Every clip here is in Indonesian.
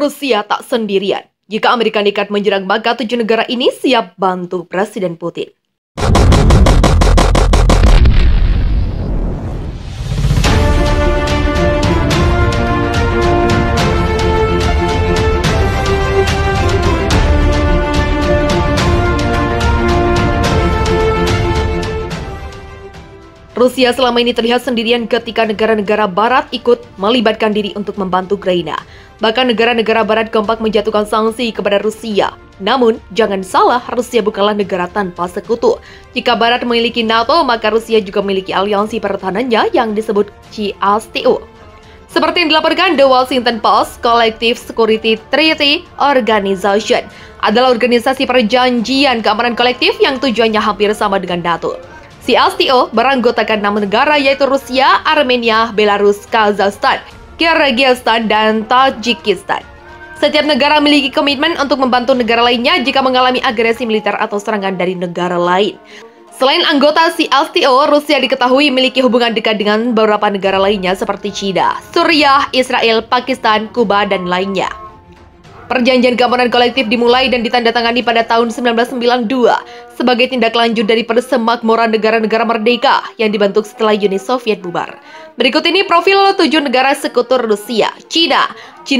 Rusia tak sendirian. Jika Amerika nekat menyerang, maka 7 negara ini siap bantu Presiden Putin. Rusia selama ini terlihat sendirian ketika negara-negara barat ikut melibatkan diri untuk membantu Ukraina. Bahkan negara-negara barat kompak menjatuhkan sanksi kepada Rusia. Namun, jangan salah, Rusia bukanlah negara tanpa sekutu. Jika barat memiliki NATO, maka Rusia juga memiliki aliansi pertahanannya yang disebut CSTO. Seperti yang dilaporkan The Washington Post, Collective Security Treaty Organization adalah organisasi perjanjian keamanan kolektif yang tujuannya hampir sama dengan NATO. CSTO beranggotakan 6 negara yaitu Rusia, Armenia, Belarus, Kazakhstan, Kyrgyzstan, dan Tajikistan. Setiap negara memiliki komitmen untuk membantu negara lainnya jika mengalami agresi militer atau serangan dari negara lain. Selain anggota CSTO, Rusia diketahui memiliki hubungan dekat dengan beberapa negara lainnya seperti China, Suriah, Israel, Pakistan, Kuba, dan lainnya. Perjanjian keamanan kolektif dimulai dan ditandatangani pada tahun 1992 sebagai tindak lanjut dari persemakmuran negara-negara merdeka yang dibentuk setelah Uni Soviet bubar. Berikut ini profil 7 negara sekutu Rusia. China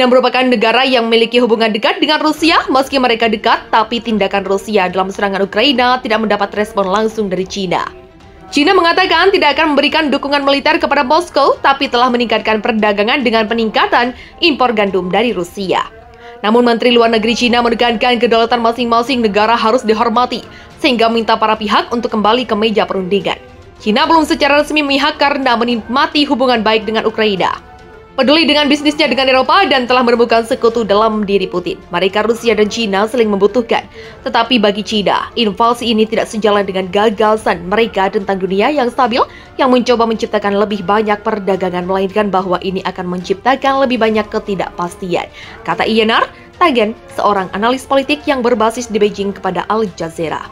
merupakan negara yang memiliki hubungan dekat dengan Rusia meski mereka dekat, tapi tindakan Rusia dalam serangan Ukraina tidak mendapat respon langsung dari China. China mengatakan tidak akan memberikan dukungan militer kepada Moskow, tapi telah meningkatkan perdagangan dengan peningkatan impor gandum dari Rusia. Namun Menteri Luar Negeri China menekankan kedaulatan masing-masing negara harus dihormati, sehingga meminta para pihak untuk kembali ke meja perundingan. China belum secara resmi memihak karena menikmati hubungan baik dengan Ukraina, peduli dengan bisnisnya dengan Eropa, dan telah menemukan sekutu dalam diri Putin. Mereka Rusia dan China saling membutuhkan. Tetapi bagi China, invasi ini tidak sejalan dengan gagasan mereka tentang dunia yang stabil yang mencoba menciptakan lebih banyak perdagangan, melainkan bahwa ini akan menciptakan lebih banyak ketidakpastian, kata Yenar Tagen, seorang analis politik yang berbasis di Beijing kepada Al Jazeera.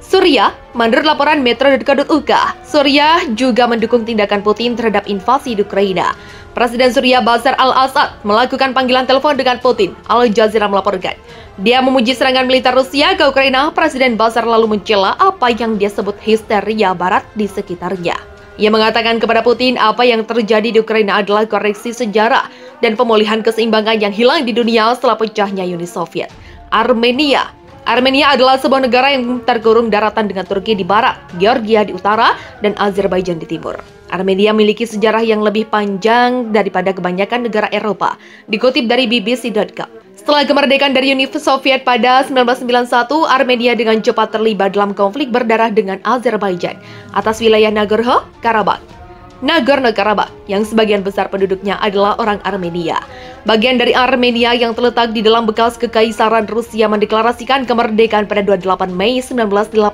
Suriah, menurut laporan Metro.co.uk, Suriah juga mendukung tindakan Putin terhadap invasi di Ukraina. Presiden Suriah Bashar al-Assad melakukan panggilan telepon dengan Putin. Al Jazeera melaporkan, dia memuji serangan militer Rusia ke Ukraina. Presiden Bashar lalu mencela apa yang dia sebut histeria barat di sekitarnya. Ia mengatakan kepada Putin apa yang terjadi di Ukraina adalah koreksi sejarah dan pemulihan keseimbangan yang hilang di dunia setelah pecahnya Uni Soviet. Armenia adalah sebuah negara yang terkurung daratan dengan Turki di barat, Georgia di utara, dan Azerbaijan di timur. Armenia memiliki sejarah yang lebih panjang daripada kebanyakan negara Eropa, dikutip dari BBC.com. Setelah kemerdekaan dari Uni Soviet pada 1991, Armenia dengan cepat terlibat dalam konflik berdarah dengan Azerbaijan atas wilayah Nagorno-Karabakh yang sebagian besar penduduknya adalah orang Armenia. Bagian dari Armenia yang terletak di dalam bekas kekaisaran Rusia mendeklarasikan kemerdekaan pada 28 Mei 1918.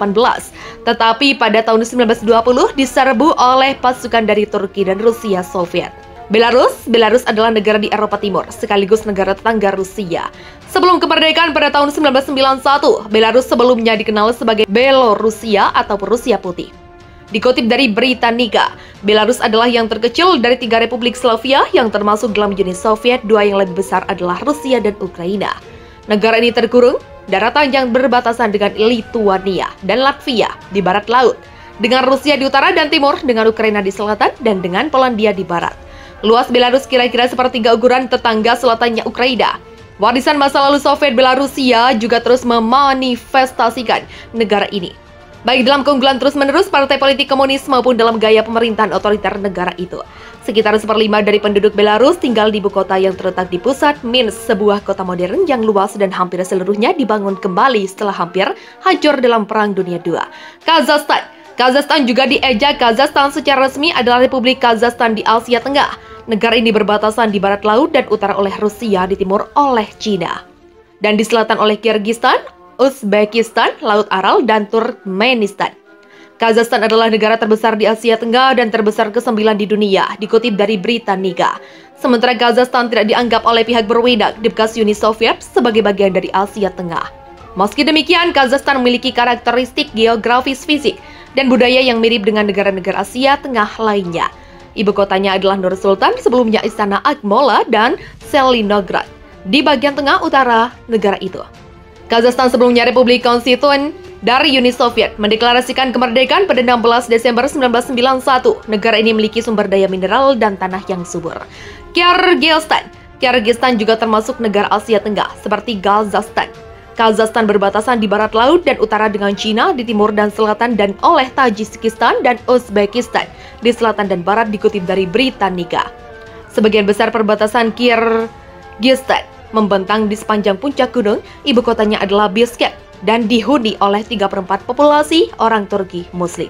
Tetapi pada tahun 1920 diserbu oleh pasukan dari Turki dan Rusia Soviet. Belarus adalah negara di Eropa Timur, sekaligus negara tetangga Rusia. Sebelum kemerdekaan pada tahun 1991, Belarus sebelumnya dikenal sebagai Belorusia atau Rusia Putih. Dikutip dari Britannica, Belarus adalah yang terkecil dari 3 republik Slavia yang termasuk dalam Uni Soviet. 2 yang lebih besar adalah Rusia dan Ukraina. Negara ini terkurung daratan yang berbatasan dengan Lituania dan Latvia di barat laut, dengan Rusia di utara dan timur, dengan Ukraina di selatan, dan dengan Polandia di barat. Luas Belarus kira-kira sepertiga ukuran tetangga selatannya Ukraina. Warisan masa lalu Soviet Belarusia juga terus memanifestasikan negara ini, baik dalam keunggulan terus-menerus partai politik komunis maupun dalam gaya pemerintahan otoriter negara itu. Sekitar 1/5 dari penduduk Belarus tinggal di ibu kota yang terletak di pusat Minsk, sebuah kota modern yang luas dan hampir seluruhnya dibangun kembali setelah hampir hancur dalam Perang Dunia II. Kazakhstan juga diejak. Kazakhstan secara resmi adalah Republik Kazakhstan di Asia Tengah. Negara ini berbatasan di barat laut dan utara oleh Rusia, di timur oleh China, dan di selatan oleh Kyrgyzstan, Uzbekistan, Laut Aral, dan Turkmenistan. Kazakhstan adalah negara terbesar di Asia Tenggara dan terbesar ke-9 di dunia, dikutip dari Britannica. Sementara Kazakhstan tidak dianggap oleh pihak berwenang di bekas Uni Soviet sebagai bagian dari Asia Tengah. Meski demikian, Kazakhstan memiliki karakteristik geografis, fisik, dan budaya yang mirip dengan negara-negara Asia Tengah lainnya. Ibu kotanya adalah Nur Sultan, sebelumnya Istana Akmola dan Selinograd. di bagian tengah utara negara itu. Kazakhstan sebelumnya Republik Konstituen dari Uni Soviet mendeklarasikan kemerdekaan pada 16 Desember 1991. Negara ini memiliki sumber daya mineral dan tanah yang subur. Kyrgyzstan juga termasuk negara Asia Tenggara seperti Kazakhstan. Kazakhstan berbatasan di barat laut dan utara dengan Cina di timur dan selatan dan oleh Tajikistan dan Uzbekistan di selatan dan barat dikutip dari Britannica. Sebagian besar perbatasan Kyrgyzstan membentang di sepanjang puncak gunung, ibu kotanya adalah Bishkek, dan dihuni oleh 3/4 populasi orang Turki Muslim.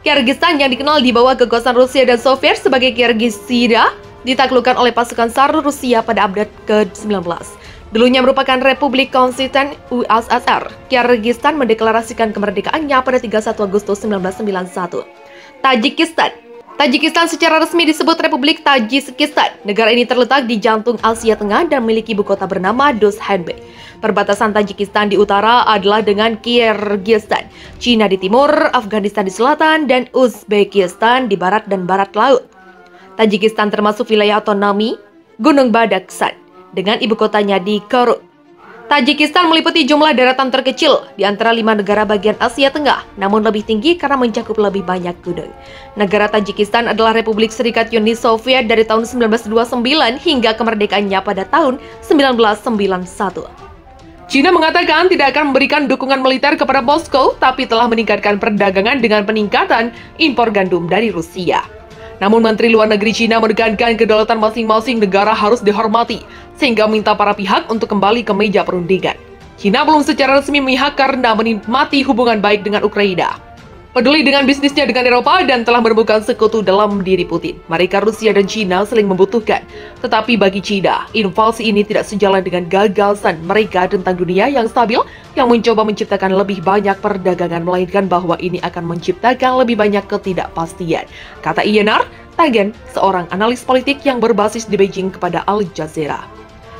Kyrgyzstan yang dikenal di bawah kekuasaan Rusia dan Soviet sebagai Kyrgyzstan ditaklukkan oleh pasukan SAR Rusia pada abad ke-19. Dulunya merupakan Republik Konstituen USSR, Kyrgyzstan mendeklarasikan kemerdekaannya pada 31 Agustus 1991. Tajikistan secara resmi disebut Republik Tajikistan. Negara ini terletak di jantung Asia Tengah dan memiliki ibu kota bernama Dushanbe. Perbatasan Tajikistan di utara adalah dengan Kyrgyzstan, Cina di timur, Afghanistan di selatan, dan Uzbekistan di barat dan barat laut. Tajikistan termasuk wilayah otonomi Gunung Badakhshan dengan ibu kotanya di Korut. Tajikistan meliputi jumlah daratan terkecil di antara 5 negara bagian Asia Tenggara, namun lebih tinggi karena mencakup lebih banyak gunung. Negara Tajikistan adalah Republik Serikat Uni Soviet dari tahun 1929 hingga kemerdekaannya pada tahun 1991. Cina mengatakan tidak akan memberikan dukungan militer kepada Moskow, tapi telah meningkatkan perdagangan dengan peningkatan impor gandum dari Rusia. Namun Menteri Luar Negeri Cina menekankan kedaulatan masing-masing negara harus dihormati, sehingga meminta para pihak untuk kembali ke meja perundingan. Cina belum secara resmi memihak karena menikmati hubungan baik dengan Ukraina, peduli dengan bisnisnya dengan Eropa, dan telah menemukan sekutu dalam diri Putin. Mereka Rusia dan Cina saling membutuhkan. Tetapi bagi Cina, invasi ini tidak sejalan dengan gagasan mereka tentang dunia yang stabil, yang mencoba menciptakan lebih banyak perdagangan, melainkan bahwa ini akan menciptakan lebih banyak ketidakpastian, kata Yenar Tagen, seorang analis politik yang berbasis di Beijing kepada Al Jazeera.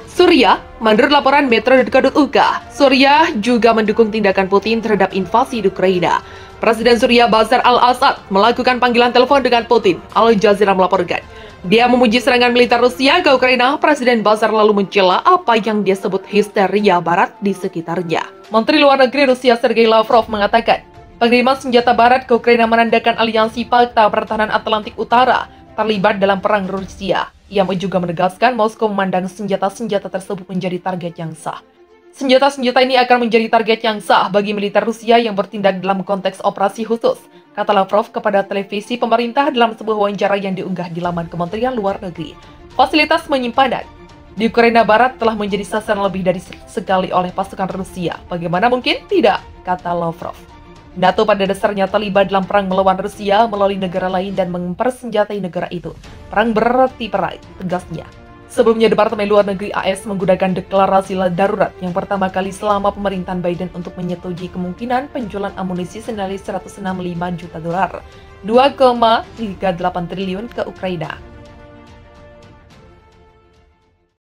Suriah, menurut laporan Metro.co.uk, Suriah juga mendukung tindakan Putin terhadap invasi di Ukraina. Presiden Suriah Bashar al-Assad melakukan panggilan telepon dengan Putin. Al Jazeera melaporkan, dia memuji serangan militer Rusia ke Ukraina. Presiden Bashar lalu mencela apa yang dia sebut histeria Barat di sekitarnya. Menteri Luar Negeri Rusia Sergei Lavrov mengatakan, pengiriman senjata Barat ke Ukraina menandakan aliansi Pakta Pertahanan Atlantik Utara terlibat dalam perang Rusia. Ia juga menegaskan Moskow memandang senjata-senjata tersebut menjadi target yang sah. Senjata-senjata ini akan menjadi target yang sah bagi militer Rusia yang bertindak dalam konteks operasi khusus, kata Lavrov kepada televisi pemerintah dalam sebuah wawancara yang diunggah di laman Kementerian Luar Negeri. Fasilitas penyimpanan di Ukraina Barat telah menjadi sasaran lebih dari sekali oleh pasukan Rusia. Bagaimana mungkin tidak, kata Lavrov. NATO pada dasarnya terlibat dalam perang melawan Rusia melalui negara lain dan mempersenjatai negara itu. Perang berarti perang, tegasnya. Sebelumnya, Departemen Luar Negeri AS menggunakan deklarasi darurat yang pertama kali selama pemerintahan Biden untuk menyetujui kemungkinan penjualan amunisi senilai $165 juta, $2,38 triliun ke Ukraina.